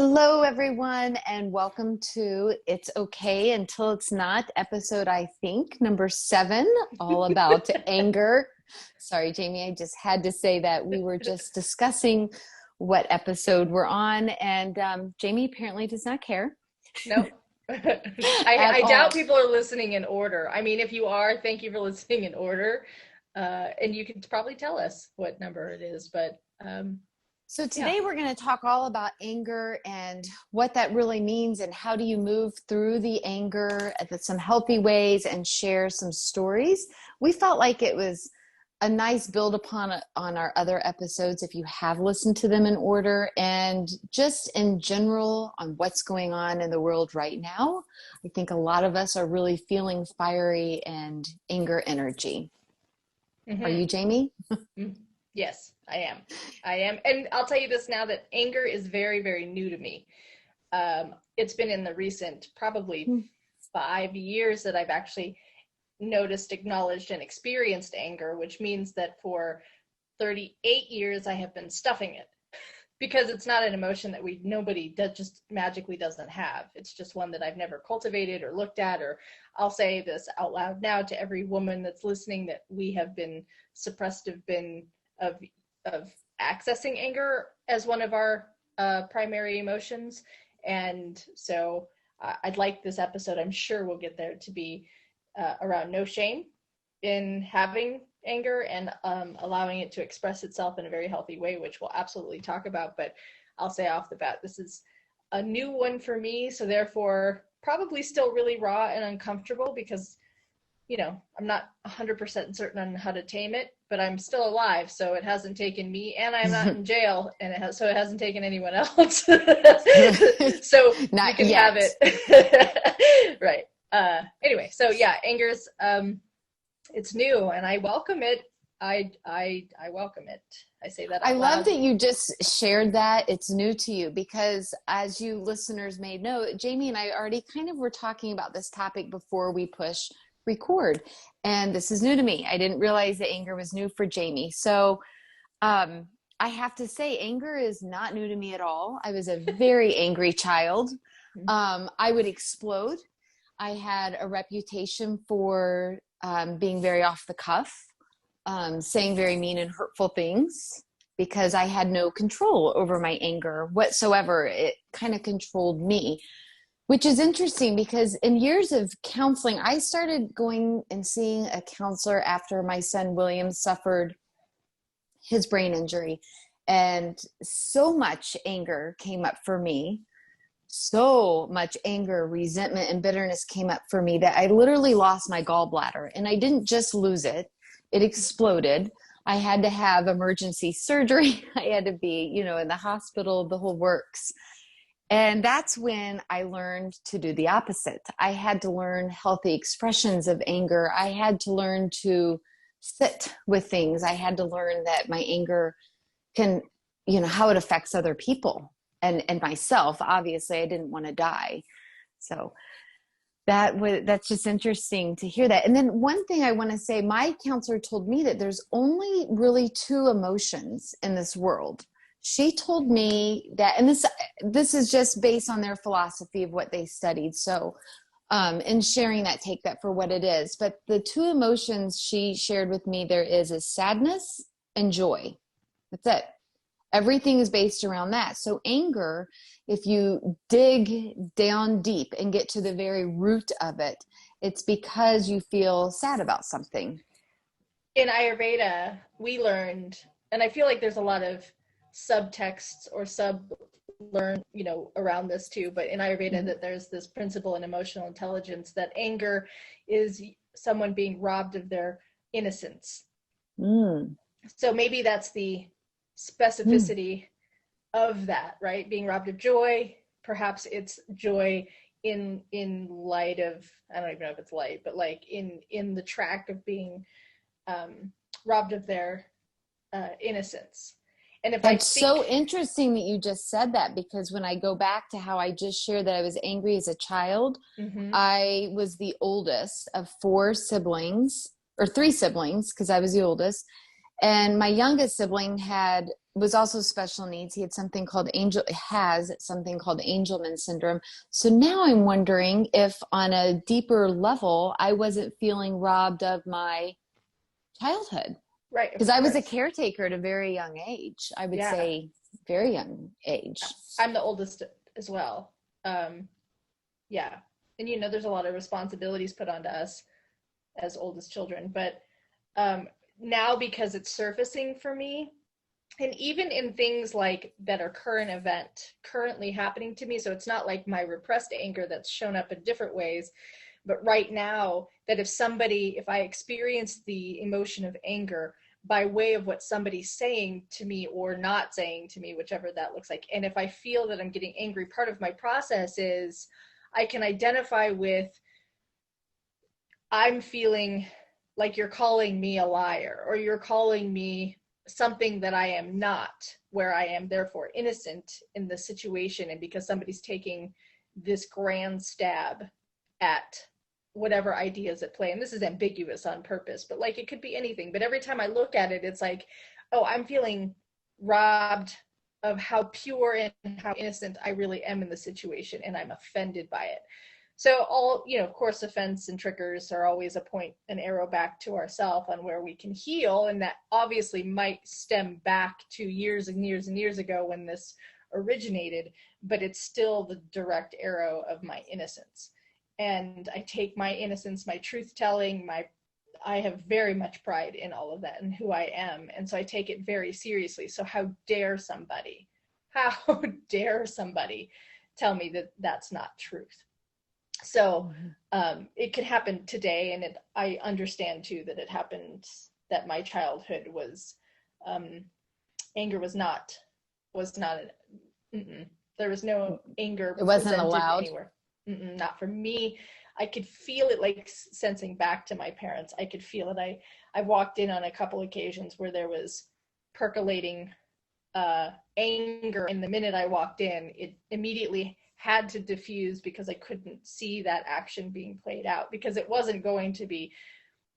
Hello, everyone, and welcome to It's Okay Until It's Not, episode, I think, number 7, all about anger. Sorry, Jamie, I just had to say that we were just discussing what episode we're on, and Jamie apparently does not care. Nope. At I doubt all. people are listening in order. I mean, if you are, thank you for listening in order. And you can probably tell us what number it is, but So yeah. today we're going to talk all about anger and what that really means and how do you move through the anger in some healthy ways and share some stories. We felt like it was a nice build upon on our other episodes if you have listened to them in order, and just in general on what's going on in the world right now. I think a lot of us are really feeling fiery and anger energy. Are hmm you, Jamie? Yes, I am. I am. And I'll tell you this now that anger is very, very new to me. It's been in the recent, probably 5 years that I've actually noticed, acknowledged, and experienced anger, which means that for 38 years I have been stuffing it because it's not an emotion that nobody does, just magically doesn't have. It's just one that I've never cultivated or looked at. Or I'll say this out loud now to every woman that's listening, that we have been suppressed, have been of of accessing anger as one of our primary emotions. And so I'd like this episode, I'm sure we'll get there, to be around no shame in having anger and allowing it to express itself in a very healthy way, which we'll absolutely talk about. But I'll say off the bat, this is a new one for me, so therefore probably still really raw and uncomfortable because, I'm not 100% certain on how to tame it, but I'm still alive, so it hasn't taken me, and I'm not in jail, and it hasn't taken anyone else. So you Not can have yet. it. Right. Anyway, so yeah, anger's it's new, and I welcome it. I welcome it. I say that I out love loud. that you just shared that it's new to you, because as you listeners may know, Jamie and I already kind of were talking about this topic before we push record. And this is new to me. I didn't realize that anger was new for Jamie. So I have to say, anger is not new to me at all. I was a very angry child. I would explode. I had a reputation for being very off the cuff, saying very mean and hurtful things because I had no control over my anger whatsoever. It kind of controlled me, which is interesting because in years of counseling, I started going and seeing a counselor after my son William suffered his brain injury. And so much anger came up for me. So much anger, resentment, and bitterness came up for me that I literally lost my gallbladder. And I didn't just lose it, it exploded. I had to have emergency surgery. I had to be, in the hospital, the whole works. And that's when I learned to do the opposite. I had to learn healthy expressions of anger. I had to learn to sit with things. I had to learn that my anger can, how it affects other people and myself. Obviously, I didn't want to die. So that's just interesting to hear that. And then one thing I want to say, my counselor told me that there's only really 2 emotions in this world. She told me that, and this is just based on their philosophy of what they studied. So in sharing that, take that for what it is. But the 2 emotions she shared with me there is sadness and joy. That's it. Everything is based around that. So anger, if you dig down deep and get to the very root of it, it's because you feel sad about something. In Ayurveda, we learned, and I feel like there's a lot of subtexts or learn, around this too, but in Ayurveda, Mm-hmm. that there's this principle in emotional intelligence that anger is someone being robbed of their innocence. Mm. So maybe that's the Mm. specificity of that, right? Being robbed of joy. Perhaps it's joy in light of, I don't even know if it's light, but like in the track of being robbed of their innocence. And if I That's think, so interesting that you just said that, because when I go back to how I just shared that I was angry as a child, mm-hmm, I was the oldest of 4 siblings, or 3 siblings, because I was the oldest. And my youngest sibling had was also special needs. He had something called Angelman syndrome. So now I'm wondering if on a deeper level, I wasn't feeling robbed of my childhood. Right, of Because I was a course. caretaker at a very young age. I would Yeah. say very young age. I'm the oldest as well. Yeah. And there's a lot of responsibilities put onto us as oldest children, but now because it's surfacing for me, and even in things like that are currently happening to me, so it's not like my repressed anger that's shown up in different ways, but right now, that if I experience the emotion of anger by way of what somebody's saying to me or not saying to me, whichever that looks like, and if I feel that I'm getting angry, part of my process is I can identify with, I'm feeling like you're calling me a liar, or you're calling me something that I am not, where I am therefore innocent in the situation, and because somebody's taking this grand stab at whatever ideas at play. And this is ambiguous on purpose, but like it could be anything. But every time I look at it, it's like, oh, I'm feeling robbed of how pure and how innocent I really am in the situation, and I'm offended by it. So all, of course, offense and triggers are always an arrow back to ourselves on where we can heal. And that obviously might stem back to years and years and years ago when this originated, but it's still the direct arrow of my innocence. And I take my innocence, my truth telling, I have very much pride in all of that and who I am. And so I take it very seriously. So how dare somebody tell me that that's not truth? So it could happen today, and I understand too that it happened, that my childhood was, anger was not, there was no anger It wasn't presented allowed. anywhere. Not for me. I could feel it, like sensing back to my parents. I could feel it. I walked in on a couple occasions where there was percolating anger, and the minute I walked in, it immediately had to diffuse because I couldn't see that action being played out, because it wasn't going to be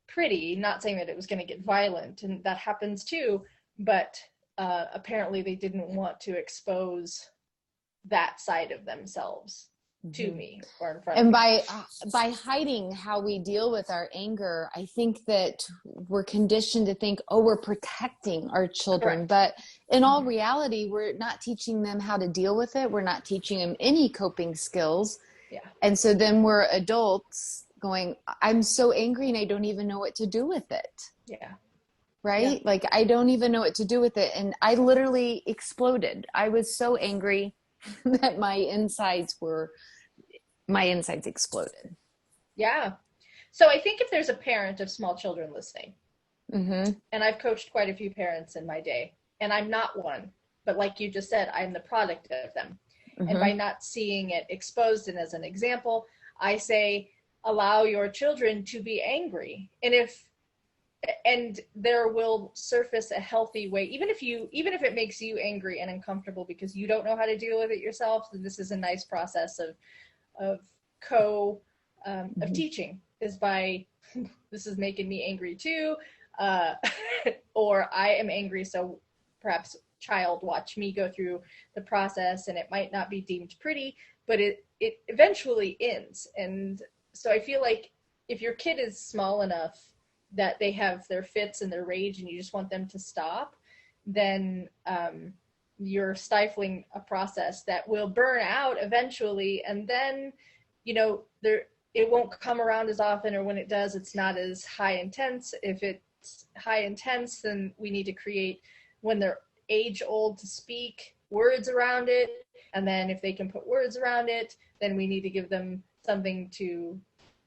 pretty. Not saying that it was going to get violent, and that happens too, but apparently they didn't want to expose that side of themselves to me or in front of And me. by hiding how we deal with our anger, I think that we're conditioned to think, oh, we're protecting our children. Correct. But in all reality, we're not teaching them how to deal with it. We're not teaching them any coping skills. Yeah. And so then we're adults going, I'm so angry and I don't even know what to do with it. Yeah. Right? Yeah. Like, I don't even know what to do with it. And I literally exploded. I was so angry that my insides exploded. Yeah. So I think if there's a parent of small children listening, Mm-hmm. and I've coached quite a few parents in my day, and I'm not one, but like you just said, I'm the product of them. Mm-hmm. And by not seeing it exposed and as an example, I say, allow your children to be angry. And there will surface a healthy way, even if it makes you angry and uncomfortable because you don't know how to deal with it yourself. Then this is a nice process of teaching, is by, this is making me angry too, or I am angry, so perhaps child watch me go through the process, and it might not be deemed pretty, but it eventually ends. And so I feel like if your kid is small enough that they have their fits and their rage and you just want them to stop, then you're stifling a process that will burn out eventually. And then, it won't come around as often, or when it does, it's not as high intense. If it's high intense, then we need to create, when they're age old to speak, words around it. And then if they can put words around it, then we need to give them something to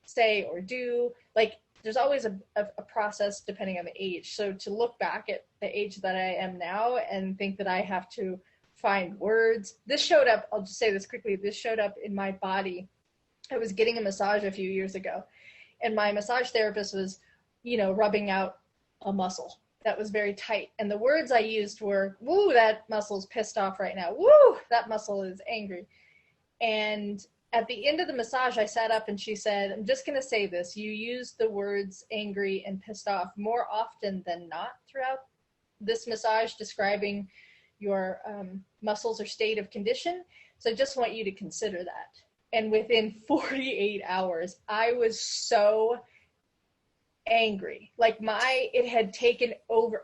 say or do. Like, there's always a process depending on the age. So to look back at the age that I am now and think that I have to find words, this showed up, I'll just say this quickly, this showed up in my body. I was getting a massage a few years ago, and my massage therapist was, rubbing out a muscle that was very tight. And the words I used were, woo, that muscle's pissed off right now. Woo, that muscle is angry. And at the end of the massage, I sat up and she said, I'm just going to say this. You used the words angry and pissed off more often than not throughout this massage, describing your muscles or state of condition. So I just want you to consider that. And within 48 hours, I was so angry. Like it had taken over.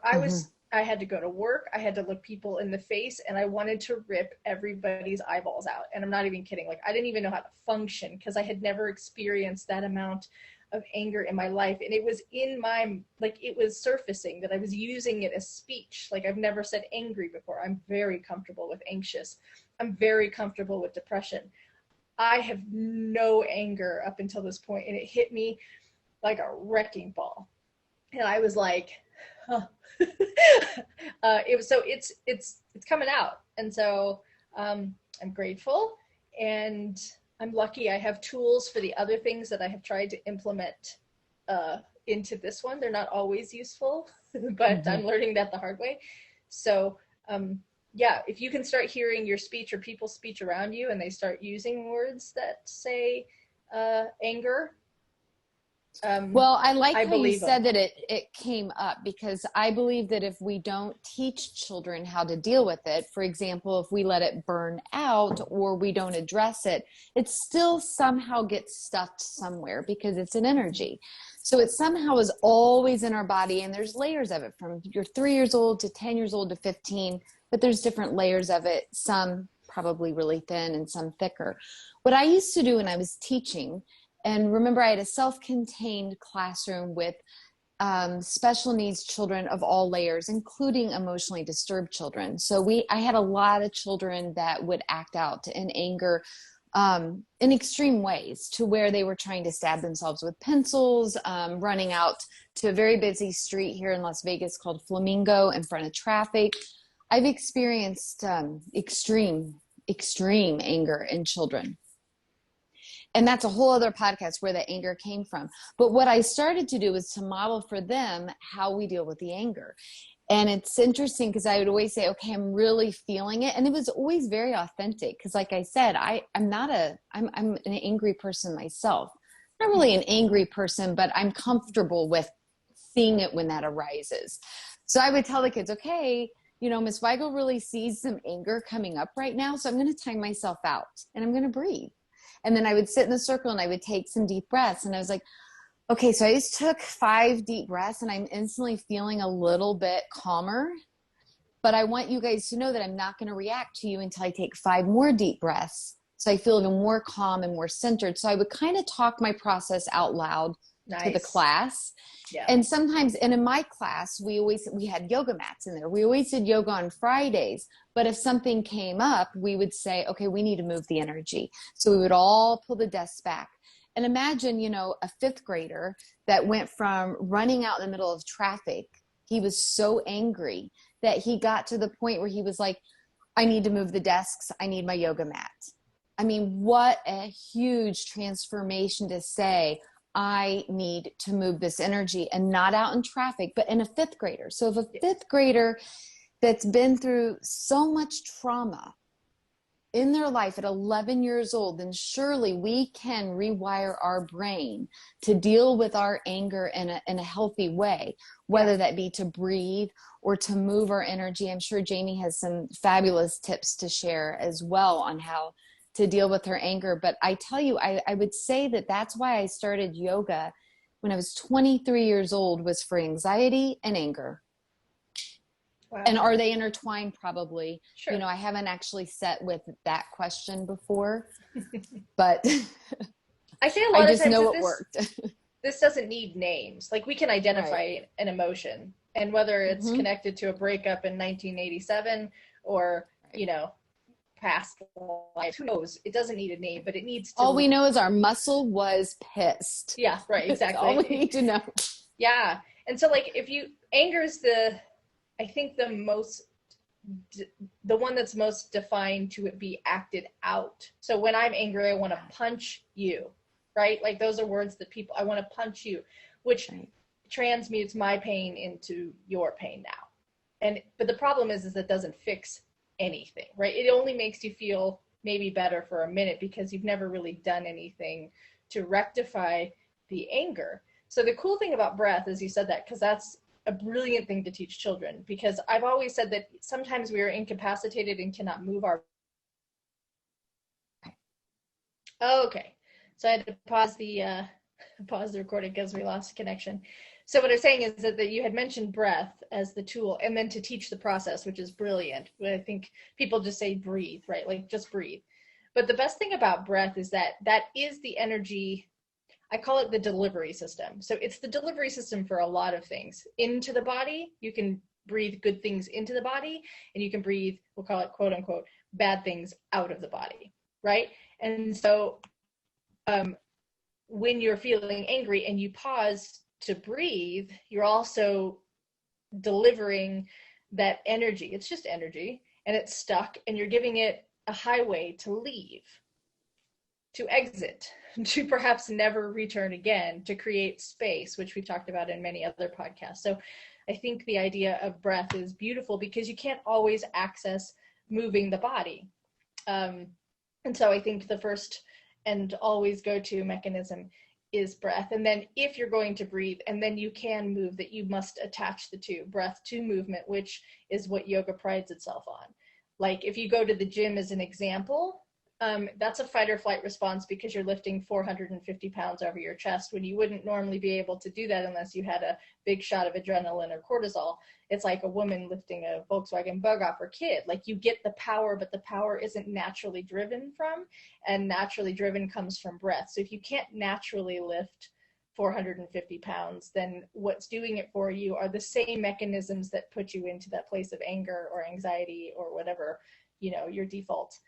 I had to go to work. I had to look people in the face, and I wanted to rip everybody's eyeballs out. And I'm not even kidding. Like, I didn't even know how to function because I had never experienced that amount of anger in my life. And it was it was surfacing that I was using it as speech. Like, I've never said angry before. I'm very comfortable with anxious. I'm very comfortable with depression. I have no anger up until this point, and it hit me like a wrecking ball. And I was like, huh. It's coming out. And so I'm grateful, and I'm lucky I have tools for the other things that I have tried to implement into this one. They're not always useful, but I'm learning that the hard way. So yeah, if you can start hearing your speech or people's speech around you and they start using words that say anger. Well, I like how you said that it came up, because I believe that if we don't teach children how to deal with it, for example, if we let it burn out or we don't address it, it still somehow gets stuffed somewhere because it's an energy. So it somehow is always in our body, and there's layers of it from you're 3 years old to 10 years old to 15, but there's different layers of it, some probably really thin and some thicker. What I used to do when I was teaching, and remember, I had a self-contained classroom with special needs children of all layers, including emotionally disturbed children. So I had a lot of children that would act out in anger in extreme ways, to where they were trying to stab themselves with pencils, running out to a very busy street here in Las Vegas called Flamingo in front of traffic. I've experienced extreme anger in children. And that's a whole other podcast where the anger came from. But what I started to do was to model for them how we deal with the anger. And it's interesting because I would always say, okay, I'm really feeling it. And it was always very authentic. Because like I said, I'm an angry person myself. Not really an angry person, but I'm comfortable with seeing it when that arises. So I would tell the kids, okay, Miss Weigel really sees some anger coming up right now. So I'm going to time myself out and I'm going to breathe. And then I would sit in the circle and I would take some deep breaths. And I was like, okay, so I just took 5 deep breaths and I'm instantly feeling a little bit calmer. But I want you guys to know that I'm not going to react to you until I take 5 more deep breaths. So I feel even more calm and more centered. So I would kind of talk my process out loud to the class. Yeah. And sometimes, and in my class, we had yoga mats in there. We always did yoga on Fridays. But if something came up, we would say, okay, we need to move the energy. So we would all pull the desks back. And imagine, a 5th grader that went from running out in the middle of traffic. He was so angry that he got to the point where he was like, I need to move the desks. I need my yoga mat. I mean, what a huge transformation to say, I need to move this energy, and not out in traffic, but in a 5th grader. So if a 5th grader that's been through so much trauma in their life at 11 years old, then surely we can rewire our brain to deal with our anger in a healthy way, whether that be to breathe or to move our energy. I'm sure Jamie has some fabulous tips to share as well on how to deal with her anger. But I tell you, I would say that that's why I started yoga when I was 23 years old, was for anxiety and anger. Wow. And are they intertwined? Probably. Sure. I haven't actually set with that question before, but I say a lot I of just times know it worked. This doesn't need names. Like, we can identify an emotion, and whether it's connected to a breakup in 1987 or, past life, who knows? It doesn't need a name, but it needs to. All we know is our muscle was pissed. Yeah, right. Exactly. That's all we need to know. Yeah. And so, like, anger is I think the one that's most defined to it be acted out. So when I'm angry, I want to punch you, right? Like, those are words that I want to punch you, which transmutes my pain into your pain now. But the problem is it doesn't fix anything, right? It only makes you feel maybe better for a minute because you've never really done anything to rectify the anger. So the cool thing about breath is you said that, because that's a brilliant thing to teach children, because I've always said that sometimes we are incapacitated and cannot move our. Okay, so I had to pause the recording because we lost connection. So what I'm saying is that you had mentioned breath as the tool, and then to teach the process, which is brilliant. But I think people just say breathe, right? Like just breathe. But the best thing about breath is that that is the energy. I call it the delivery system. So it's the delivery system for a lot of things. Into the body, you can breathe good things into the body, and you can breathe, we'll call it quote unquote, bad things out of the body, right? And so when you're feeling angry and you pause to breathe, you're also delivering that energy. It's just energy, and it's stuck, and you're giving it a highway to leave, to exit, to perhaps never return again, to create space, which we've talked about in many other podcasts. So I think the idea of breath is beautiful because you can't always access moving the body. And so I think the first and always go-to mechanism is breath. And then if you're going to breathe and then you can move, that you must attach the two, breath to movement, which is what yoga prides itself on. Like if you go to the gym as an example, that's a fight or flight response because you're lifting 450 pounds over your chest when you wouldn't normally be able to do that unless you had a big shot of adrenaline or cortisol. It's like a woman lifting a Volkswagen Bug off her kid. Like you get the power, but the power isn't naturally driven from, and naturally driven comes from breath. So if you can't naturally lift 450 pounds, then what's doing it for you are the same mechanisms that put you into that place of anger or anxiety or whatever, you know, your default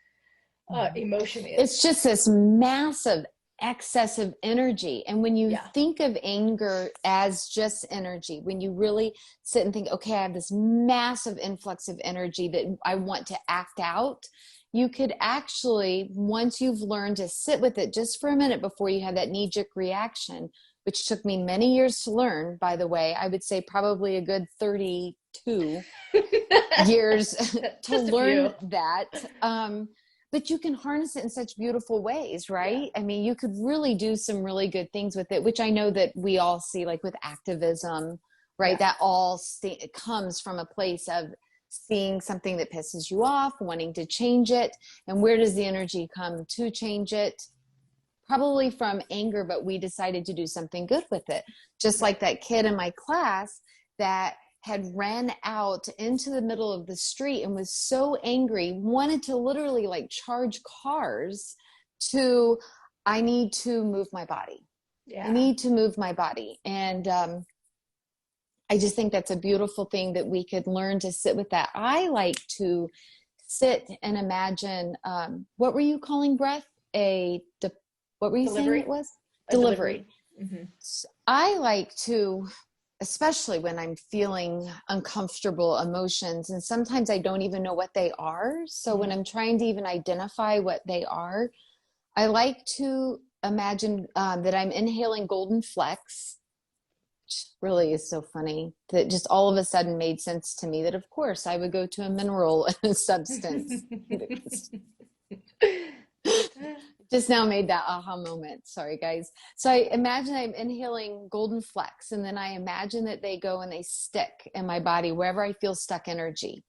emotion is. It's just this massive excess of energy. And when you think of anger as just energy, when you really sit and think, okay, I have this massive influx of energy that I want to act out, you could actually, once you've learned to sit with it just for a minute before you have that knee-jerk reaction, which took me many years to learn, by the way, I would say probably a good 32 years to learn that. But you can harness it in such beautiful ways, right? I mean, you could really do some really good things with it, which I know that we all see, like with activism, right? That all it comes from a place of seeing something that pisses you off, wanting to change it. And where does the energy come to change it? Probably from anger, but we decided to do something good with it. Just like that kid in my class that had ran out into the middle of the street and was so angry, wanted to literally like charge cars to, I need to move my body. I need to move my body. And I just think that's a beautiful thing that we could learn to sit with that. I like to sit and imagine, what were you calling breath? What were you saying it was? Delivery. Mm-hmm. So I like to, especially when I'm feeling uncomfortable emotions, and sometimes I don't even know what they are. So when I'm trying to even identify what they are, I like to imagine that I'm inhaling golden flecks, which really is so funny that just all of a sudden made sense to me that of course I would go to a mineral substance. Just now made that aha moment. Sorry, guys. So I imagine I'm inhaling golden flecks, and then I imagine that they go and they stick in my body wherever I feel stuck energy.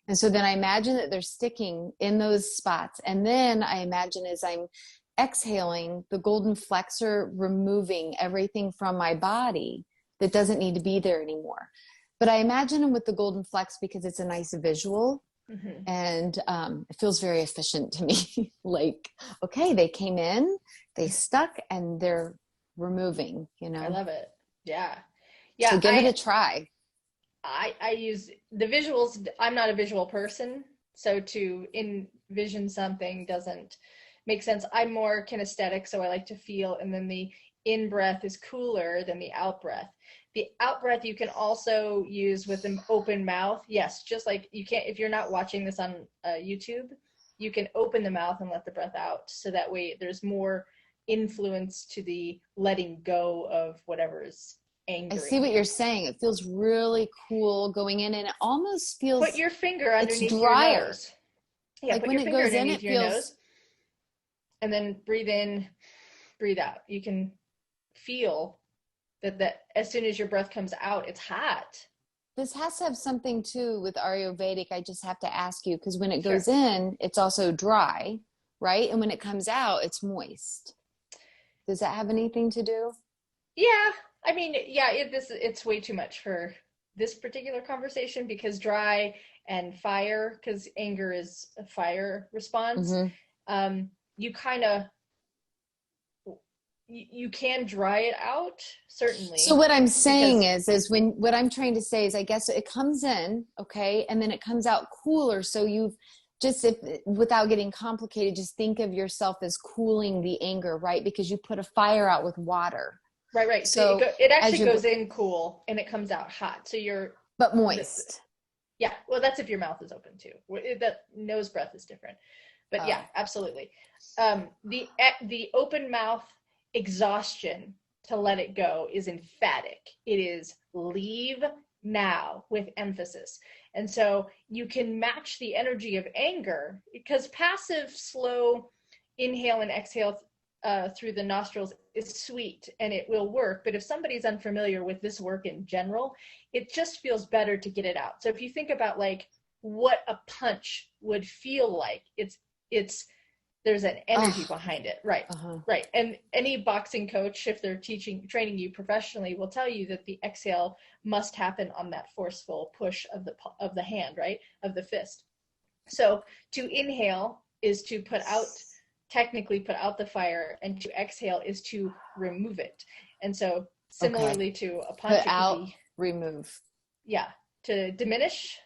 And so then I imagine that they're sticking in those spots. And then I imagine as I'm exhaling, the golden flecks are removing everything from my body that doesn't need to be there anymore. But I imagine them with the golden flecks because it's a nice visual. Mm-hmm. And it feels very efficient to me. Like, okay, they came in, they stuck, and they're removing, you know. I love it. Yeah. So give it a try. I use the visuals. I'm not a visual person, so to envision something doesn't make sense. I'm more kinesthetic, so I like to feel, and then the in-breath is cooler than the out-breath. The out-breath you can also use with an open mouth. Yes, just like you can't, if you're not watching this on YouTube, you can open the mouth and let the breath out. So that way there's more influence to the letting go of whatever's angry. I see what you're saying. It feels really cool going in, and it almost feels, put your finger underneath it's drier. Your nose. Yeah, like put when your it finger goes in, underneath it your feels nose, and then breathe in, breathe out. You can feel that as soon as your breath comes out, it's hot. this has to have something too with Ayurvedic. I just have to ask you, because when it Sure. goes in, it's also dry, right? And when it comes out, it's moist. Does that have anything to do? Yeah, I mean, yeah, it's way too much for this particular conversation because dry and fire, because anger is a fire response. Mm-hmm. You kind of you can dry it out, So certainly, what I'm saying because is when what I'm trying to say is I guess it comes in, okay, and then it comes out cooler. So you've just if without getting complicated, just think of yourself as cooling the anger, right? Because you put a fire out with water. right. So So it as actually you're goes in cool and it comes out hot. So you're but the, moist. yeah, well, that's if your mouth is open too. That nose breath is different, but yeah, Oh, absolutely. The open mouth exhaustion to let it go is emphatic. It is leave now with emphasis, and so you can match the energy of anger because passive, slow inhale and exhale through the nostrils is sweet and it will work. But if somebody's unfamiliar with this work in general, it just feels better to get it out. So if you think about like what a punch would feel like, it's there's an energy oh, behind it, right? uh-huh. Right. And any boxing coach, if they're training you professionally, will tell you that the exhale must happen on that forceful push of the hand, right, of the fist. So to inhale is to technically put out the fire, and to exhale is to remove it. And so Okay. similarly to a Put punch, it could out, be, remove. yeah, to diminish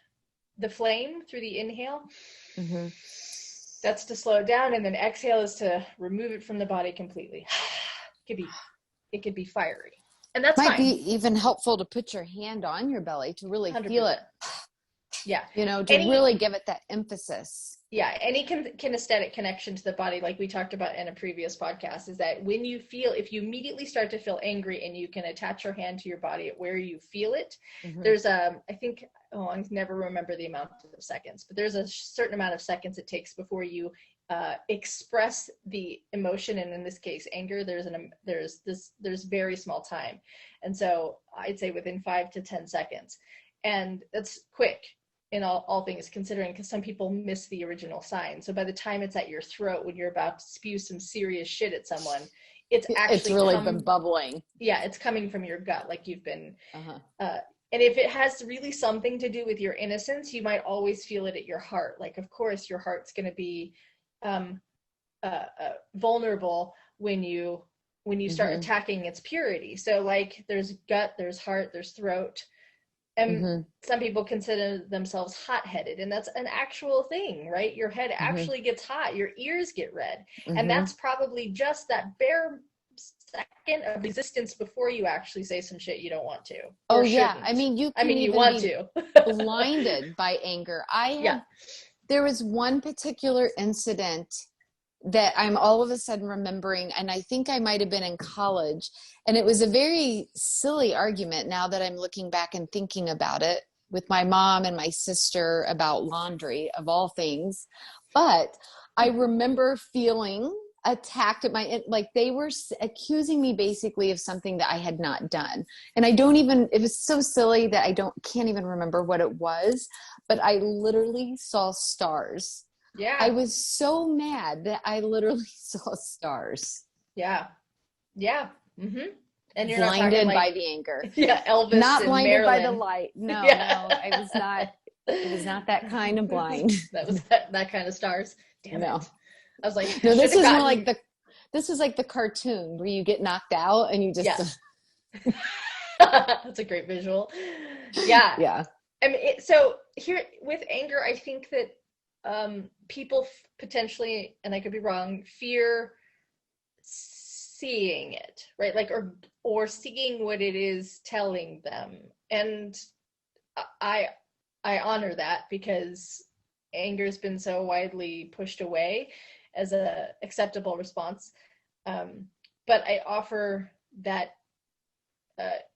the flame through the inhale. Mm-hmm. That's to slow it down, and then exhale is to remove it from the body completely. It could be fiery, and that's Might be fine. even helpful to put your hand on your belly to really feel it, 100%. Yeah. to Any really give it that emphasis. any kinesthetic connection to the body, like we talked about in a previous podcast, is that if you immediately start to feel angry and you can attach your hand to your body at where you feel it, Mm-hmm. there's I think, I never remember the amount of seconds, but there's a certain amount of seconds it takes before you express the emotion, and in this case anger. There's very small time, and so I'd say within 5 to 10 seconds, and that's quick in all things considering, because some people miss the original sign. So by the time it's at your throat when you're about to spew some serious shit at someone, it's It's actually really been bubbling. yeah, it's coming from your gut, like you've been Uh-huh. and if it has really something to do with your innocence, you might always feel it at your heart. Like, of course your heart's going to be um, vulnerable when you start Mm-hmm. attacking its purity. So like there's gut, there's heart, there's throat. And Mm-hmm. some people consider themselves hot-headed, and that's an actual thing, right? Your head Mm-hmm. actually gets hot, your ears get red, and Mm-hmm. that's probably just that bare second of resistance before you actually say some shit you don't want to Oh or yeah. I shouldn't. mean, you I can mean, you even want be to. blinded by anger. Yeah. There was one particular incident that I'm all of a sudden remembering, and I think I might have been in college, and it was a very silly argument now that I'm looking back and thinking about it, with my mom and my sister about laundry of all things. But I remember feeling attacked at my, like they were accusing me basically of something that I had not done. And I don't even, it was so silly that can't even remember what it was, but I literally saw stars. I Yeah. was so mad that I literally saw stars. Yeah. Yeah. Mm-hmm. And you're not talking Blinded by like, the anger. yeah, Elvis Not and blinded by the Marilyn. light. No, Yeah. no, I was not. It was not that kind of blind. That was that kind of stars. Damn No. it. I was like, I No, should this have is more like gotten, this is like the cartoon where you get knocked out and you yeah. just, That's a great visual. Yeah. yeah. I mean, so here with anger, I think that people potentially, and I could be wrong, fear seeing it, right? Like, or seeing what it is telling them. And I I honor that because anger has been so widely pushed away as a acceptable response. But I offer that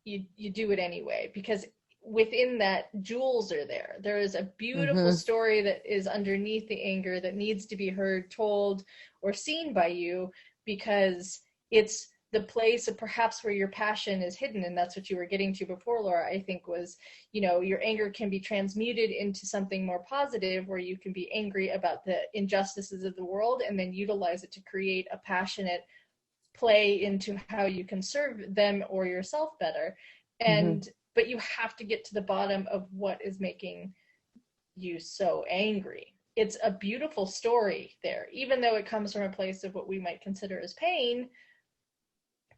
you do it anyway, because within that jewels are there. There is a beautiful Mm-hmm. story that is underneath the anger that needs to be heard, told, or seen by you, because it's the place of perhaps where your passion is hidden, and that's what you were getting to before, Laura, I think was, your anger can be transmuted into something more positive, where you can be angry about the injustices of the world and then utilize it to create a passionate play into how you can serve them or yourself better. And but you have to get to the bottom of what is making you so angry. It's a beautiful story there, even though it comes from a place of what we might consider as pain.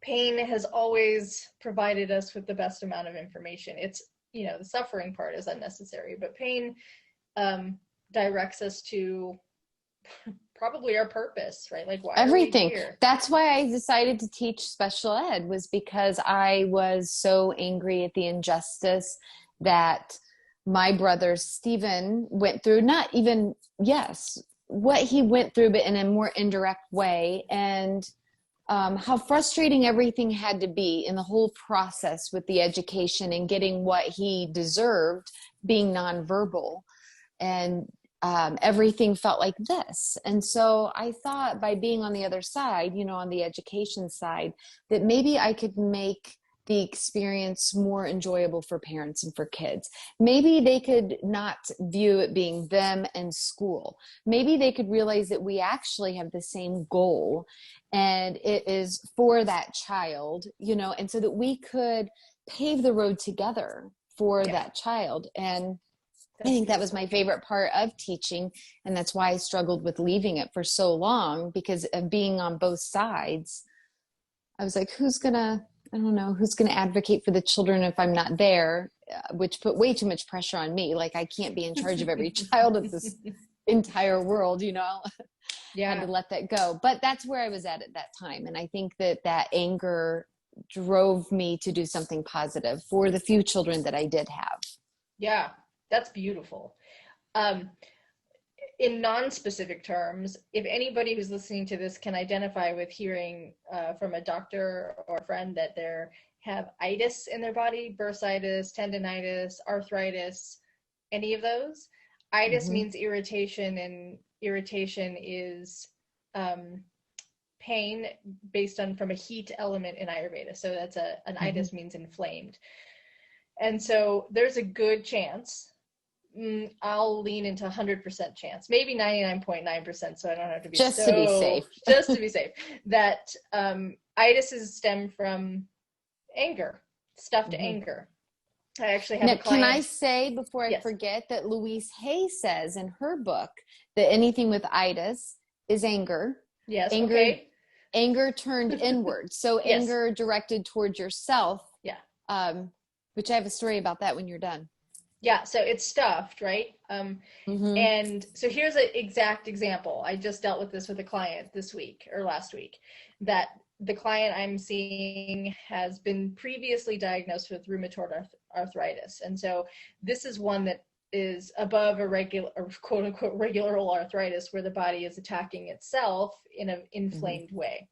Pain has always provided us with the best amount of information. It's, the suffering part is unnecessary, but pain directs us to probably our purpose, right? Like, why Everything. are we here? That's why I decided to teach special ed, was because I was so angry at the injustice that my brother Stephen went through. Not even, yes, what he went through, but in a more indirect way. And how frustrating everything had to be in the whole process with the education and getting what he deserved, being nonverbal. And everything felt like this. And so I thought, by being on the other side, on the education side, that maybe I could make the experience more enjoyable for parents and for kids. Maybe they could not view it being them and school. Maybe they could realize that we actually have the same goal, and it is for that child, and so that we could pave the road together for that child. And I think that was my favorite part of teaching. And that's why I struggled with leaving it for so long, because of being on both sides. I was like, who's going to advocate for the children if I'm not there, which put way too much pressure on me. Like, I can't be in charge of every child of this entire world, Yeah. Had to let that go. But that's where I was at that time. And I think that anger drove me to do something positive for the few children that I did have. Yeah, that's beautiful. In non-specific terms, if anybody who's listening to this can identify with hearing from a doctor or a friend that they have itis in their body, bursitis, tendonitis, arthritis, any of those, itis means irritation, and irritation is pain based on from a heat element in Ayurveda. So that's an itis means inflamed. And so there's a good chance, I'll lean into 100% chance, maybe 99.9%, so I don't have to be just to be safe, that itises stem from anger, stuffed anger. I actually have a client. Can I say, before I forget, that Louise Hay says in her book that anything with itis is anger. Yes. Anger turned inward. So anger directed towards yourself. Yeah. Which I have a story about that when you're done. Yeah, so it's stuffed, right? And so here's an exact example. I just dealt with this with a client this week or last week, that the client I'm seeing has been previously diagnosed with rheumatoid arthritis. And so this is one that is above a regular, or quote unquote, regular old arthritis, where the body is attacking itself in an inflamed way.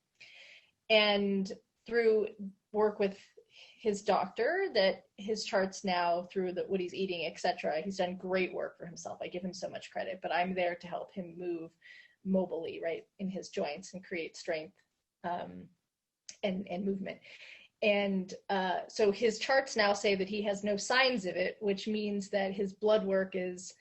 And through work with his doctor, that his charts now, through what he's eating, etc., he's done great work for himself. I give him so much credit, but I'm there to help him move mobily, right, in his joints and create strength and movement. And so his charts now say that he has no signs of it, which means that his blood work is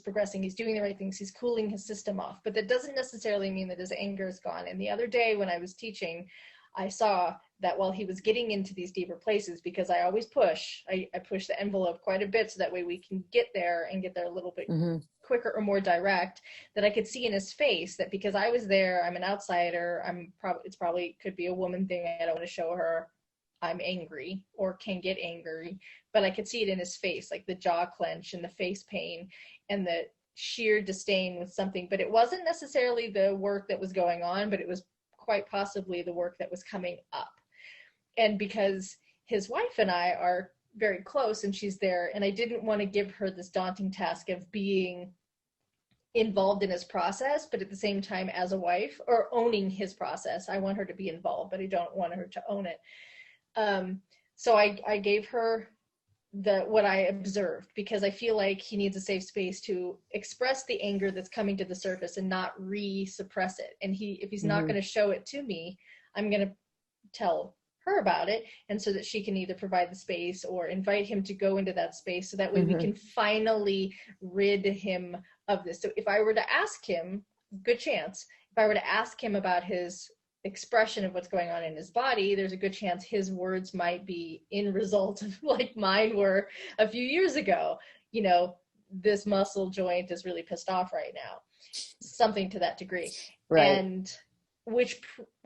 progressing. He's doing the right things. He's cooling his system off, but that doesn't necessarily mean that his anger is gone. And the other day when I was teaching, I saw that while he was getting into these deeper places, because I always push, I push the envelope quite a bit so that way we can get there and get there a little bit quicker or more direct, that I could see in his face that because I was there, I'm an outsider, it's probably could be a woman thing. I don't want to show her I'm angry or can get angry, but I could see it in his face, like the jaw clench and the face pain and the sheer disdain with something. But it wasn't necessarily the work that was going on, but it was quite possibly the work that was coming up. And because his wife and I are very close and she's there, and I didn't want to give her this daunting task of being involved in his process, but at the same time as a wife, or owning his process. I want her to be involved, but I don't want her to own it. So I gave her what I observed, because I feel like he needs a safe space to express the anger that's coming to the surface and not suppress it. And if he's not going to show it to me, I'm going to tell her about it, and so that she can either provide the space or invite him to go into that space, so that way we can finally rid him of this. So if I were to ask him, good chance, if I were to ask him about his expression of what's going on in his body, there's a good chance his words might be in result of like mine were a few years ago. You know, this muscle joint is really pissed off right now, something to that degree. Right. And which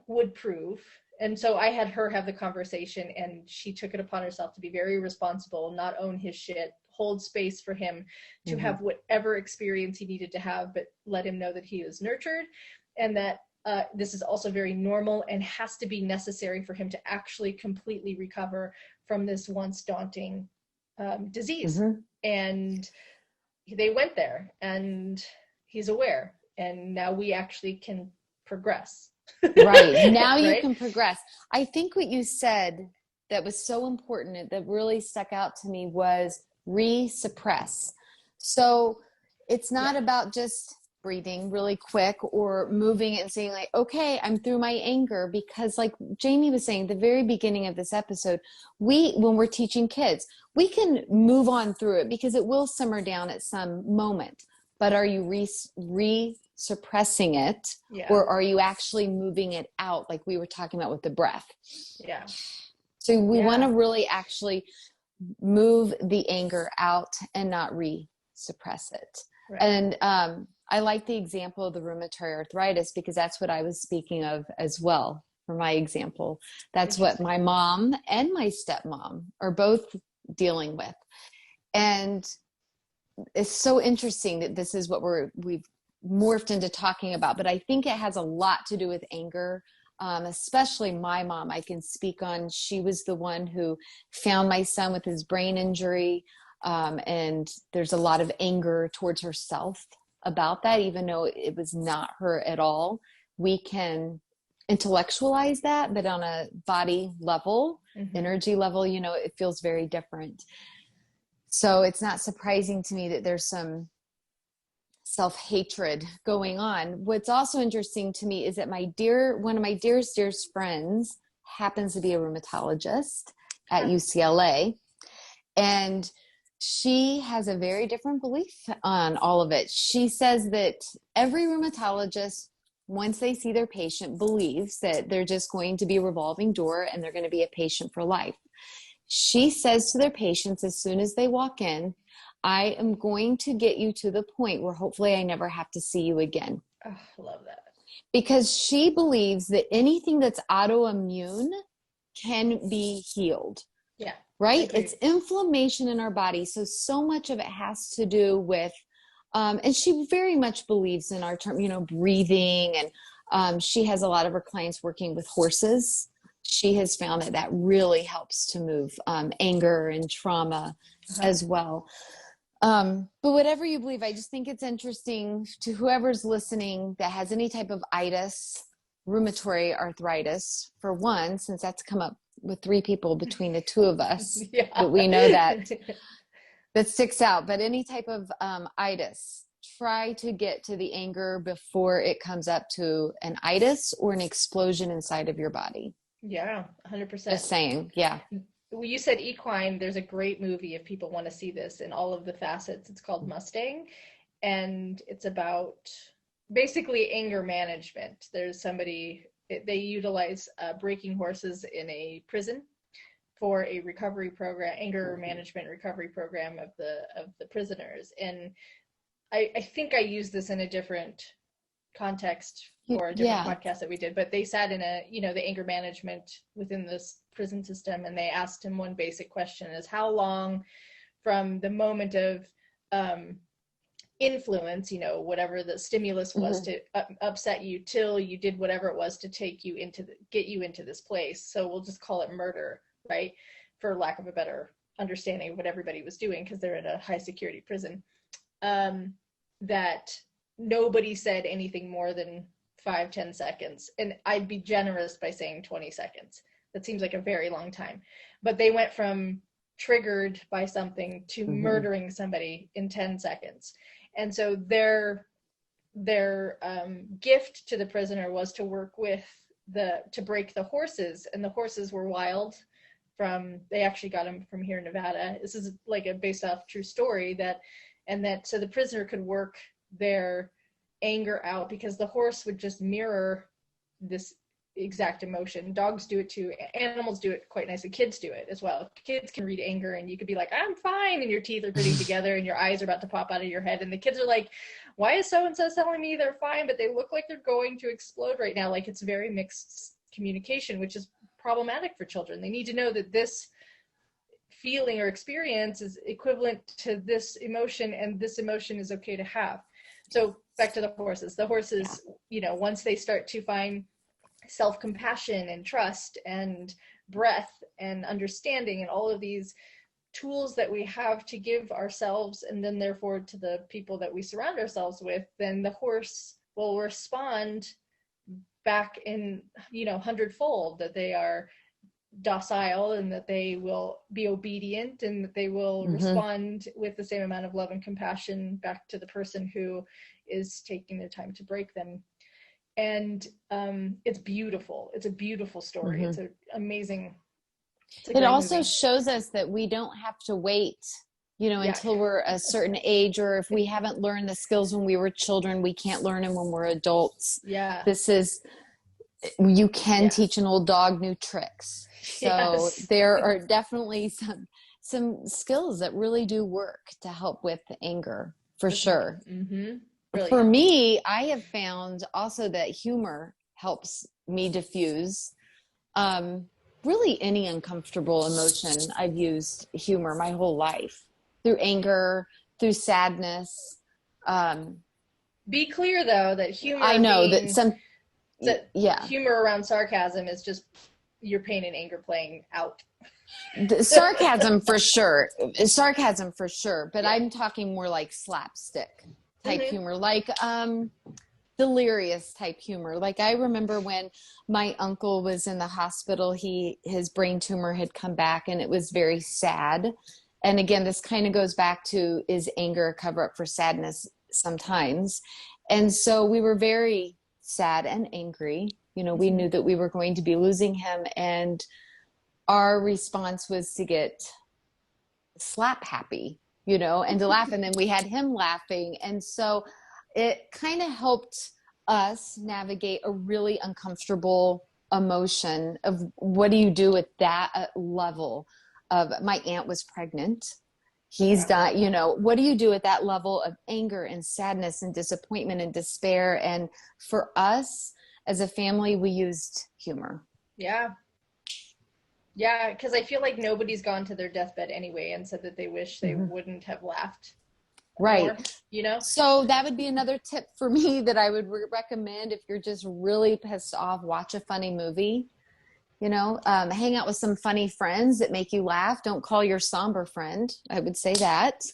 would prove, and so I had her have the conversation, and she took it upon herself to be very responsible, not own his shit, hold space for him to have whatever experience he needed to have, but let him know that he is nurtured, and that this is also very normal and has to be necessary for him to actually completely recover from this once daunting disease. And they went there, and he's aware, and now we actually can progress. Right. Now right? you can progress. I think what you said that was so important, that really stuck out to me, was resuppress. So it's not about just breathing really quick or moving it and saying like, okay, I'm through my anger, because like Jamie was saying at the very beginning of this episode, when we're teaching kids, we can move on through it because it will simmer down at some moment. But are you suppressing it, or are you actually moving it out, like we were talking about with the breath? Yeah. So we want to really actually move the anger out and not suppress it. Right. And I like the example of the rheumatoid arthritis, because that's what I was speaking of as well for my example. That's what my mom and my stepmom are both dealing with. And it's so interesting that this is what we've morphed into talking about, but I think it has a lot to do with anger. Especially my mom, I can speak on. She was the one who found my son with his brain injury. And there's a lot of anger towards herself about that, even though it was not her at all. We can intellectualize that, but on a body level, energy level, you know, it feels very different. So it's not surprising to me that there's some self-hatred going on. What's also interesting to me is that one of my dearest friends happens to be a rheumatologist at UCLA, and she has a very different belief on all of it. She says that every rheumatologist, once they see their patient, believes that they're just going to be a revolving door and they're going to be a patient for life. She says to their patients as soon as they walk in, I am going to get you to the point where hopefully I never have to see you again. Oh, I love that. Because she believes that anything that's autoimmune can be healed. Yeah. Right? It's inflammation in our body. So much of it has to do with, and she very much believes in our term, you know, breathing. And she has a lot of her clients working with horses. She has found that really helps to move anger and trauma as well. But whatever you believe, I just think it's interesting to whoever's listening that has any type of itis, rheumatoid arthritis, for one, since that's come up with 3 people between the 2 of us, but we know that sticks out. But any type of itis, try to get to the anger before it comes up to an itis or an explosion inside of your body. Yeah, 100%. Just saying, yeah. Well, you said equine. There's a great movie if people want to see this in all of the facets. It's called Mustang, and it's about basically anger management. There's somebody, they utilize breaking horses in a prison for a recovery program, anger management recovery program of the prisoners. And I think I used this in a different context for a different podcast that we did, but they sat in the anger management within this prison system, and they asked him one basic question is, how long from the moment of influence, whatever the stimulus was to upset you, till you did whatever it was to get you into this place. So we'll just call it murder, right? For lack of a better understanding of what everybody was doing, because they're in a high security prison. That nobody said anything more than 5-10 seconds. And I'd be generous by saying 20 seconds. That seems like a very long time. But they went from triggered by something to murdering somebody in 10 seconds. And so their gift to the prisoner was to work with to break the horses, and the horses were wild. They actually got them from here in Nevada. This is like a based off true story so the prisoner could work their anger out, because the horse would just mirror this exact emotion. Dogs do it too. Animals do it quite nicely. Kids do it as well. Kids can read anger, and you could be like, I'm fine, and your teeth are gritting together and your eyes are about to pop out of your head, and the kids are like, why is so-and-so telling me they're fine, but they look like they're going to explode right now? Like, it's very mixed communication, which is problematic for children. They need to know that this feeling or experience is equivalent to this emotion, and this emotion is okay to have. So back to the horses. The horses, once they start to find self-compassion and trust and breath and understanding and all of these tools that we have to give ourselves, and then therefore to the people that we surround ourselves with, then the horse will respond back in, hundredfold, that they are docile and that they will be obedient and that they will respond with the same amount of love and compassion back to the person who is taking the time to break them. And it's beautiful. It's a beautiful story. It's an amazing. It also shows us that we don't have to wait, until we're a certain age, or if we haven't learned the skills when we were children, we can't learn them when we're adults. Yeah. You can teach an old dog new tricks. So there are definitely some skills that really do work to help with anger, for sure. For me, I have found also that humor helps me diffuse really any uncomfortable emotion. I've used humor my whole life, through anger, through sadness. Be clear, though, that humor. I know that humor around sarcasm is just your pain and anger playing out. Sarcasm for sure. But I'm talking more like slapstick type humor, like delirious type humor. Like, I remember when my uncle was in the hospital, his brain tumor had come back, and it was very sad. And again, this kind of goes back to, is anger a cover up for sadness sometimes? And so we were very sad and angry. We knew that we were going to be losing him, and our response was to get slap happy, and to laugh. And then we had him laughing. And so it kind of helped us navigate a really uncomfortable emotion of, what do you do at that level of, my aunt was pregnant. He's died, what do you do at that level of anger and sadness and disappointment and despair? And for us as a family, we used humor. Yeah. Yeah, because I feel like nobody's gone to their deathbed anyway and said that they wish they wouldn't have laughed. Right. More, So that would be another tip for me that I would recommend. If you're just really pissed off, watch a funny movie. Hang out with some funny friends that make you laugh. Don't call your somber friend. I would say that.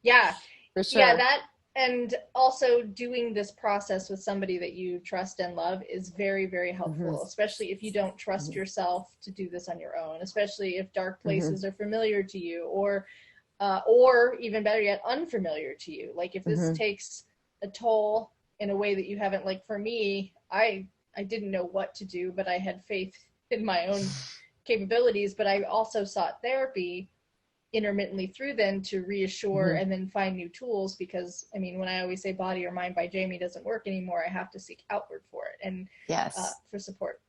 Yeah. For sure. Yeah, that. And also doing this process with somebody that you trust and love is very, very helpful, especially if you don't trust yourself to do this on your own, especially if dark places are familiar to you, or even better yet, unfamiliar to you. Like, if this takes a toll in a way that you haven't, like for me, I didn't know what to do, but I had faith in my own capabilities, but I also sought therapy intermittently through then to reassure and then find new tools, because when I always say body or mind by Jamie doesn't work anymore, I have to seek outward for it and for support.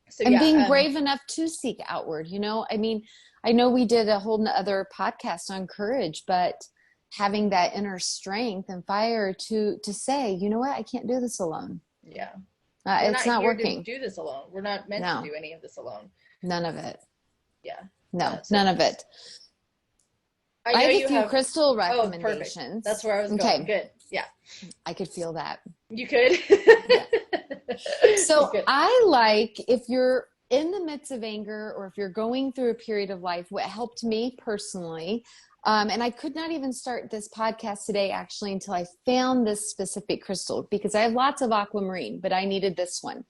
So, and being brave enough to seek outward, I know we did a whole other podcast on courage, but having that inner strength and fire to say, you know what, I can't do this alone. Yeah. It's not working. To do this alone. We're not meant to do any of this alone. None of it. Yeah. No, none of it. I have a few crystal recommendations. Oh, that's where I was going. Good. Yeah. I could feel that. You could? Yeah. So I like, if you're in the midst of anger, or if you're going through a period of life, what helped me personally, and I could not even start this podcast today actually until I found this specific crystal, because I have lots of aquamarine, but I needed this one.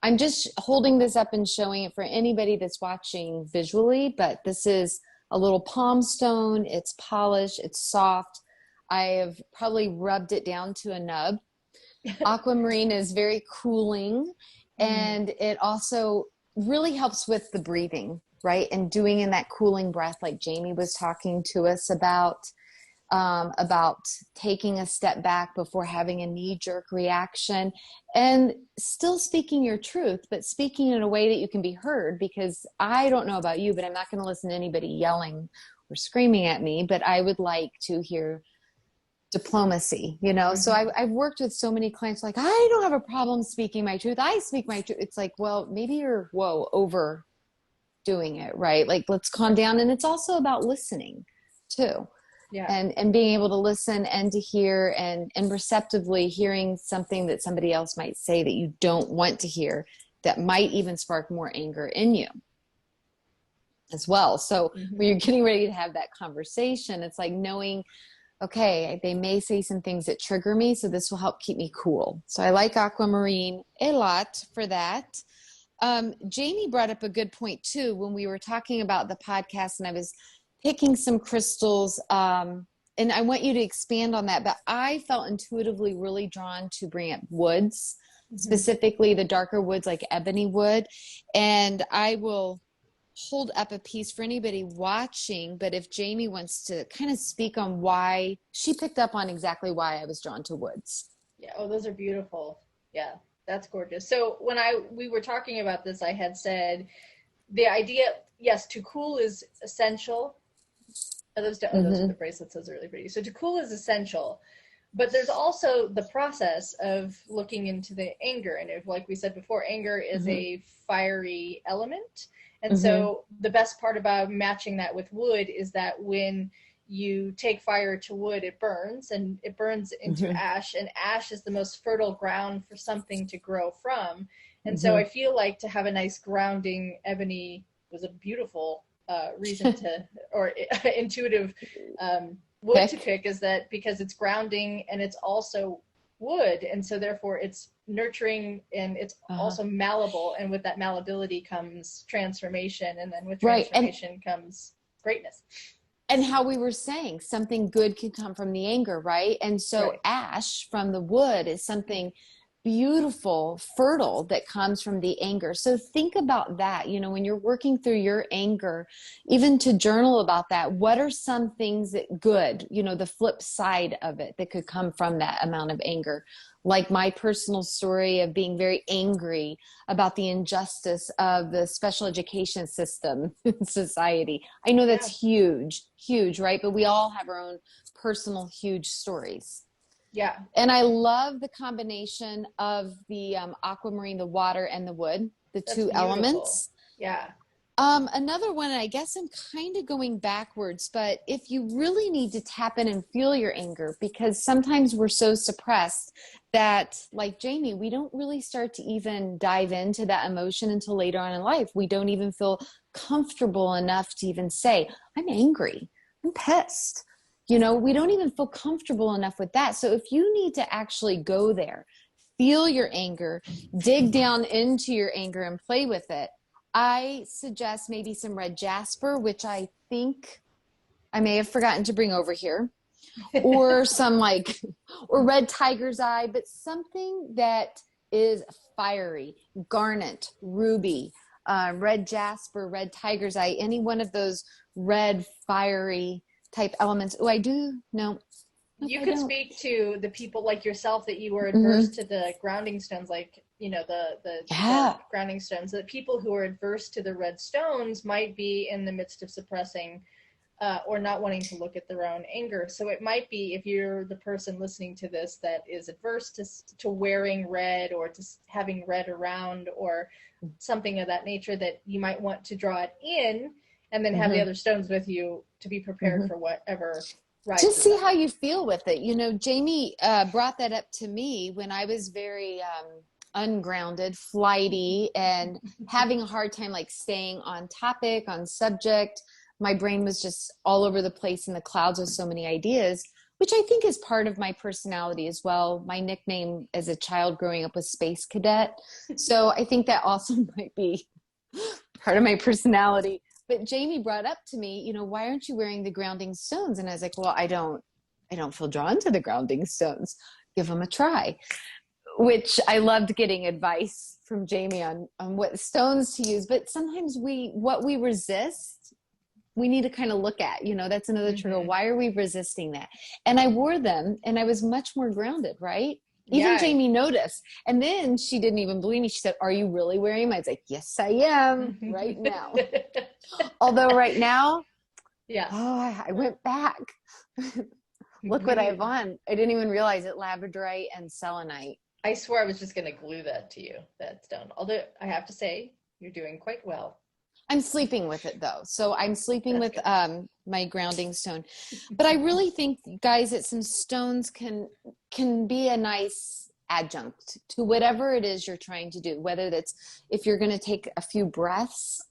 I'm just holding this up and showing it for anybody that's watching visually, but this is a little palm stone. It's polished. It's soft. I have probably rubbed it down to a nub. Aquamarine is very cooling, And it also really helps with the breathing, right? And doing in that cooling breath, like Jamie was talking to us about taking a step back before having a knee-jerk reaction, and still speaking your truth, but speaking in a way that you can be heard. Because I don't know about you, but I'm not going to listen to anybody yelling or screaming at me, but I would like to hear diplomacy, you know? So I've worked with so many clients, like, I don't have a problem speaking my truth. I speak my truth. It's like, well, maybe you're, overdoing it, right? Like, let's calm down. And it's also about listening too. Yeah. And being able to listen and to hear and receptively hearing something that somebody else might say that you don't want to hear, that might even spark more anger in you as well. So when you're getting ready to have that conversation, it's like knowing, okay, they may say some things that trigger me, so this will help keep me cool. So I like Aquamarine a lot for that. Jamie brought up a good point too when we were talking about the podcast, and I was picking some crystals, and I want you to expand on that, but I felt intuitively really drawn to bring up woods, specifically the darker woods like ebony wood. And I will hold up a piece for anybody watching, but if Jamie wants to kind of speak on why she picked up on exactly why I was drawn to woods. Yeah. Oh, those are beautiful. Yeah, that's gorgeous. So when we were talking about this, I had said the idea, yes, to cool is essential. Those are the bracelets. Those are really pretty. So to cool is essential, but there's also the process of looking into the anger. And if, like we said before, anger is a fiery element. And so the best part about matching that with wood is that when you take fire to wood, it burns, and it burns into ash, and ash is the most fertile ground for something to grow from. And so I feel like to have a nice grounding ebony was a beautiful reason to, or intuitive wood to pick, is that because it's grounding and it's also wood, and so therefore it's nurturing, and it's also malleable, and with that malleability comes transformation, and then with transformation comes greatness. And how we were saying something good can come from the anger, right? And so ash from the wood is something beautiful, fertile, that comes from the anger. So think about that, you know, when you're working through your anger, even to journal about that. What are some things that good, you know, the flip side of it that could come from that amount of anger? Like my personal story of being very angry about the injustice of the special education system in society. I know that's huge, right? But we all have our own personal huge stories. Yeah. And I love the combination of the aquamarine, the water, and the wood, That's two beautiful. Elements. Yeah. Another one, I guess I'm kind of going backwards, but if you really need to tap in and feel your anger, because sometimes we're so suppressed that, like Jamie, we don't really start to even dive into that emotion until later on in life. We don't even feel comfortable enough to even say, I'm angry, I'm pissed. You know, we don't even feel comfortable enough with that. So if you need to actually go there, feel your anger, dig down into your anger and play with it, I suggest maybe some red jasper, which I think I may have forgotten to bring over here, or some or red tiger's eye, but something that is fiery, garnet, ruby, red jasper, red tiger's eye, any one of those red fiery type elements. Oh, I do? No. You could speak to the people like yourself that you were adverse to the grounding stones, like, you know, the grounding stones. The people who are adverse to the red stones might be in the midst of suppressing or not wanting to look at their own anger. So it might be, if you're the person listening to this that is adverse to wearing red, or to having red around, or something of that nature, that you might want to draw it in and then have the other stones with you to be prepared for whatever. Just see how you feel with it. You know, Jamie brought that up to me when I was very ungrounded, flighty, and having a hard time like staying on topic, on subject. My brain was just all over the place in the clouds with so many ideas, which I think is part of my personality as well. My nickname as a child growing up was Space Cadet. So I think that also might be part of my personality. But Jamie brought up to me, you know, why aren't you wearing the grounding stones? And I was like, well, I don't feel drawn to the grounding stones. Give them a try, which I loved getting advice from Jamie on what stones to use, but sometimes what we resist, we need to kind of look at, that's another trigger. Why are we resisting that? And I wore them and I was much more grounded, right? Even Jamie noticed. And then she didn't even believe me. She said, are you really wearing them? I was like, yes, I am right now. Although right now, I went back. Look what I have on. I didn't even realize it, labradorite and selenite. I swore I was just going to glue that to you, that stone. Although I have to say, you're doing quite well. I'm sleeping with it though. So I'm sleeping with my grounding stone. But I really think, guys, that some stones can be a nice adjunct to whatever it is you're trying to do. Whether that's, if you're going to take a few breaths,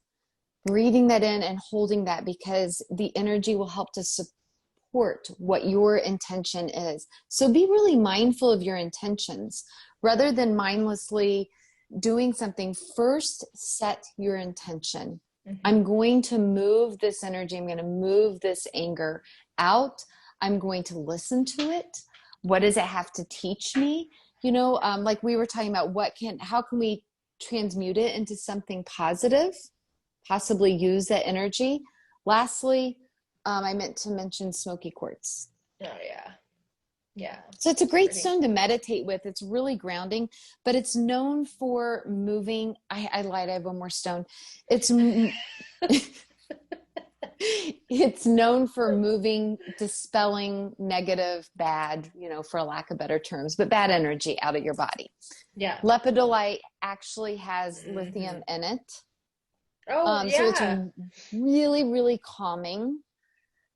breathing that in and holding that, because the energy will help to support what your intention is. So be really mindful of your intentions rather than mindlessly doing something. First, set your intention. I'm going to move this energy. I'm going to move this anger out. I'm going to listen to it. What does it have to teach me? Like we were talking about, how can we transmute it into something positive, possibly use that energy. Lastly, I meant to mention Smokey Quartz. Oh yeah. Yeah. So it's a great stone to meditate with. It's really grounding, but it's known for moving. I lied. I have one more stone. It's known for moving, dispelling negative, bad, for lack of better terms, but bad energy out of your body. Yeah. Lepidolite actually has lithium in it. Oh, yeah. So it's really, really calming.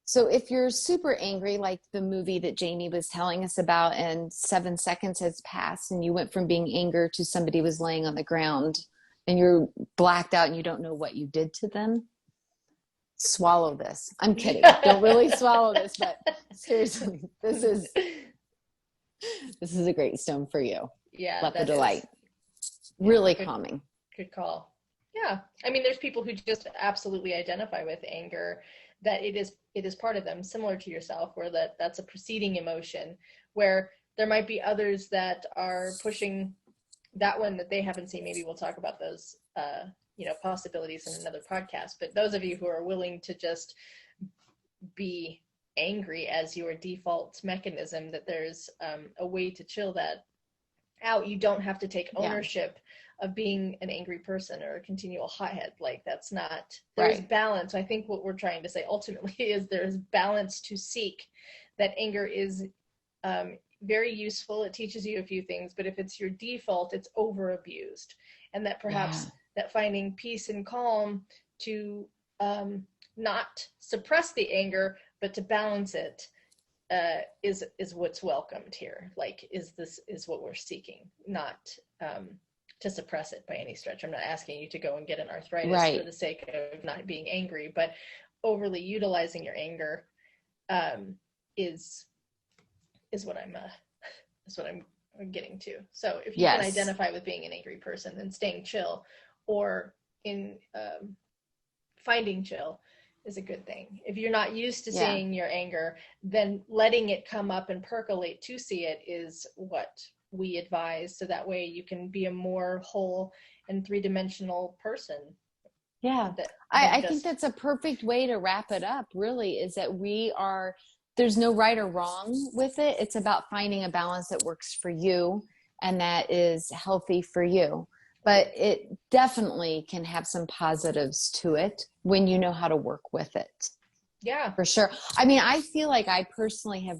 So if you're super angry, like the movie that Jamie was telling us about, and 7 seconds has passed and you went from being angry to somebody was laying on the ground and you're blacked out and you don't know what you did to them, swallow this. I'm kidding. Don't really swallow this, but seriously, this is a great stone for you. Yeah. Lepidolite. Really calming. Good call. Yeah. I mean, there's people who just absolutely identify with anger, that it is part of them, similar to yourself, where that's a preceding emotion, where there might be others that are pushing that one that they haven't seen. Maybe we'll talk about those, possibilities in another podcast. But those of you who are willing to just be angry as your default mechanism, that there's a way to chill that out. You don't have to take ownership of being an angry person or a continual hothead. Like, that's not, there's balance. I think what we're trying to say ultimately is there's balance to seek. That anger is very useful. It teaches you a few things, but if it's your default, it's over abused. And that perhaps that finding peace and calm to not suppress the anger, but to balance it is what's welcomed here. Like, is what we're seeking, not to suppress it by any stretch. I'm not asking you to go and get an arthritis for the sake of not being angry, but overly utilizing your anger is what I'm getting to. So if you can identify with being an angry person, then staying chill or in finding chill is a good thing. If you're not used to seeing your anger, then letting it come up and percolate to see it is what we advise, so that way you can be a more whole and three-dimensional person. I think that's a perfect way to wrap it up, really, is that there's no right or wrong with it. It's about finding a balance that works for you and that is healthy for you. But it definitely can have some positives to it when you know how to work with it. Yeah, for sure. I mean, I feel like I personally have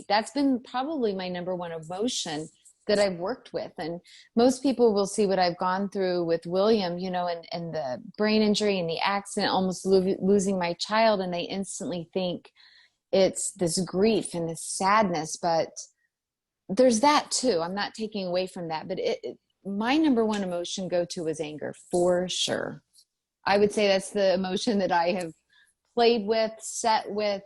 that's been probably my number one emotion that I've worked with. And most people will see what I've gone through with William, and the brain injury and the accident, almost losing my child. And they instantly think it's this grief and this sadness, but there's that too. I'm not taking away from that, but my number one emotion go-to is anger, for sure. I would say that's the emotion that I have played with, sat with,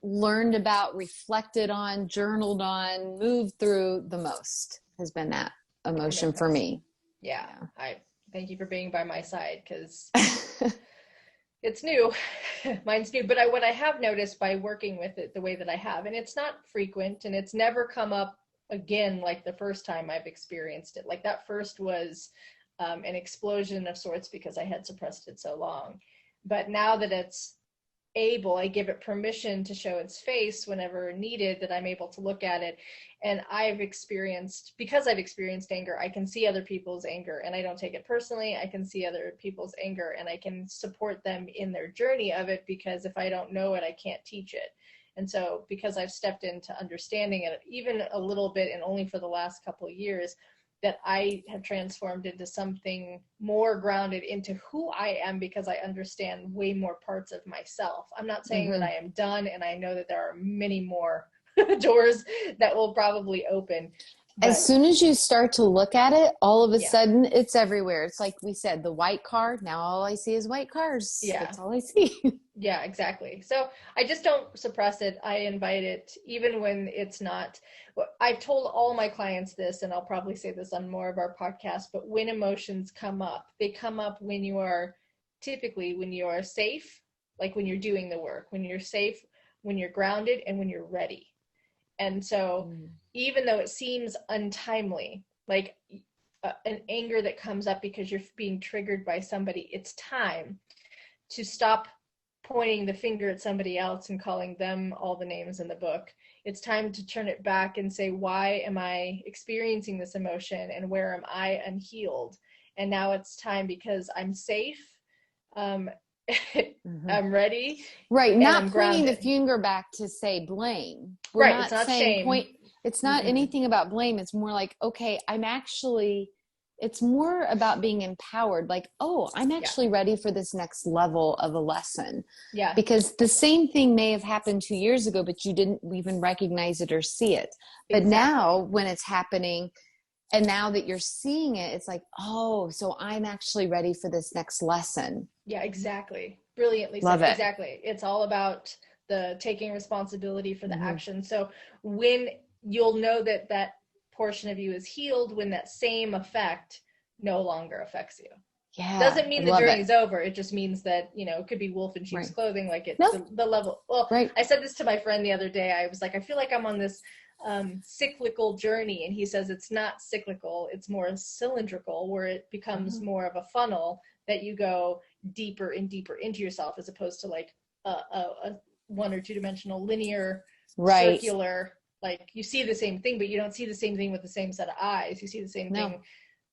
learned about, reflected on, journaled on, moved through the most, has been that emotion for me. Yeah. I thank you for being by my side, because it's new. Mine's new. But what I have noticed by working with it the way that I have, and it's not frequent and it's never come up again like the first time I've experienced it. Like that first was an explosion of sorts because I had suppressed it so long. But now that it's able, I give it permission to show its face whenever needed, that I'm able to look at it. And because I've experienced anger, I can see other people's anger and I don't take it personally. I can see other people's anger and I can support them in their journey of it, because if I don't know it, I can't teach it. And so because I've stepped into understanding it even a little bit, and only for the last couple of years, that I have transformed into something more grounded into who I am, because I understand way more parts of myself. I'm not saying that I am done, and I know that there are many more doors that will probably open. But as soon as you start to look at it, all of a sudden it's everywhere. It's like we said, the white car. Now all I see is white cars. Yeah. That's all I see. Yeah, exactly. So I just don't suppress it. I invite it, even when it's not. I've told all my clients this, and I'll probably say this on more of our podcasts, but when emotions come up, they come up when you are safe, like when you're doing the work, when you're safe, when you're grounded, and when you're ready. And so even though it seems untimely, like an anger that comes up because you're being triggered by somebody, it's time to stop pointing the finger at somebody else and calling them all the names in the book. It's time to turn it back and say, why am I experiencing this emotion, and where am I unhealed? And now it's time, because I'm safe. I'm ready. Right. Not pointing the finger back to say blame. We're right. not It's not saying shame. It's not anything about blame. It's more like, okay, it's more about being empowered. Like, oh, I'm actually ready for this next level of a lesson. Yeah. Because the same thing may have happened 2 years ago, but you didn't even recognize it or see it. But now when it's happening, and now that you're seeing it, it's like, oh, so I'm actually ready for this next lesson. Yeah, exactly. Brilliantly said. Love it. Exactly. It's all about the taking responsibility for the action. So when you'll know that that portion of you is healed, when that same effect no longer affects you. Yeah. Doesn't mean the journey's over. It just means that, it could be wolf in sheep's clothing. Like it's the level. Well, I said this to my friend the other day. I was like, I feel like I'm on this cyclical journey, and he says it's not cyclical, it's more cylindrical, where it becomes more of a funnel that you go deeper and deeper into yourself, as opposed to like a 1 or 2 dimensional linear circular, like you see the same thing, but you don't see the same thing with the same set of eyes. You see the same thing,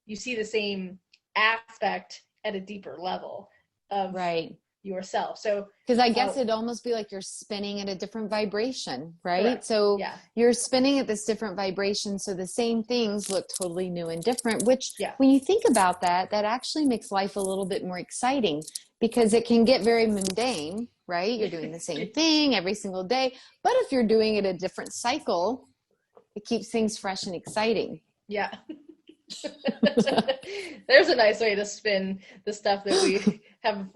you see the same aspect at a deeper level of yourself. So because I guess it'd almost be like you're spinning at a different vibration, right? Correct. So you're spinning at this different vibration, so the same things look totally new and different, which when you think about that actually makes life a little bit more exciting, because it can get very mundane, right? You're doing the same thing every single day, but if you're doing it a different cycle, it keeps things fresh and exciting. Yeah. There's a nice way to spin the stuff that we have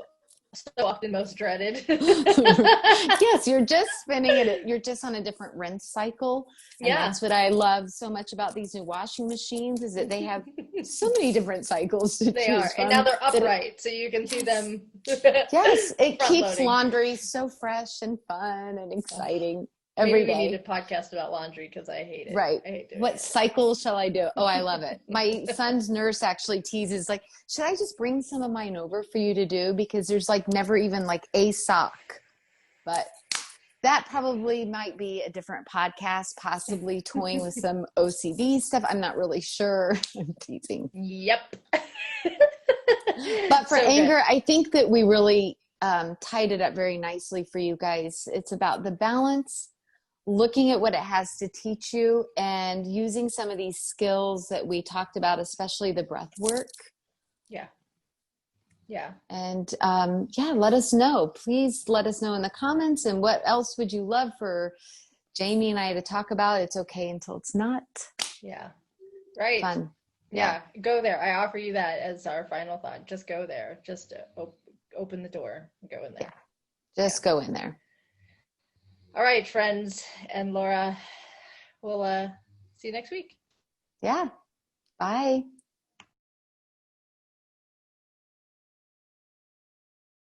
so often most dreaded. Yes, you're just spinning it. You're just on a different rinse cycle. And that's what I love so much about these new washing machines, is that they have so many different cycles to choose from. And now they're upright, so you can see them. Yes, it keeps laundry so fresh and fun and exciting. Every day. We need a podcast about laundry, because I hate it. Right. I hate doing what cycle shall I do? Oh, I love it. My son's nurse actually teases, like, should I just bring some of mine over for you to do? Because there's like never even like a sock. But that probably might be a different podcast, possibly toying with some OCD stuff. I'm not really sure. I'm teasing. Yep. But for anger, I think that we really tied it up very nicely for you guys. It's about the balance, looking at what it has to teach you, and using some of these skills that we talked about, especially the breath work. Yeah. Yeah. And let us know. Please let us know in the comments. And what else would you love for Jamie and I to talk about? It's okay until it's not. Yeah. Right. Fun. Yeah. Go there. I offer you that as our final thought. Just go there. Just open the door and go in there. Yeah. Just go in there. All right, friends and Laura, we'll see you next week. Yeah. Bye.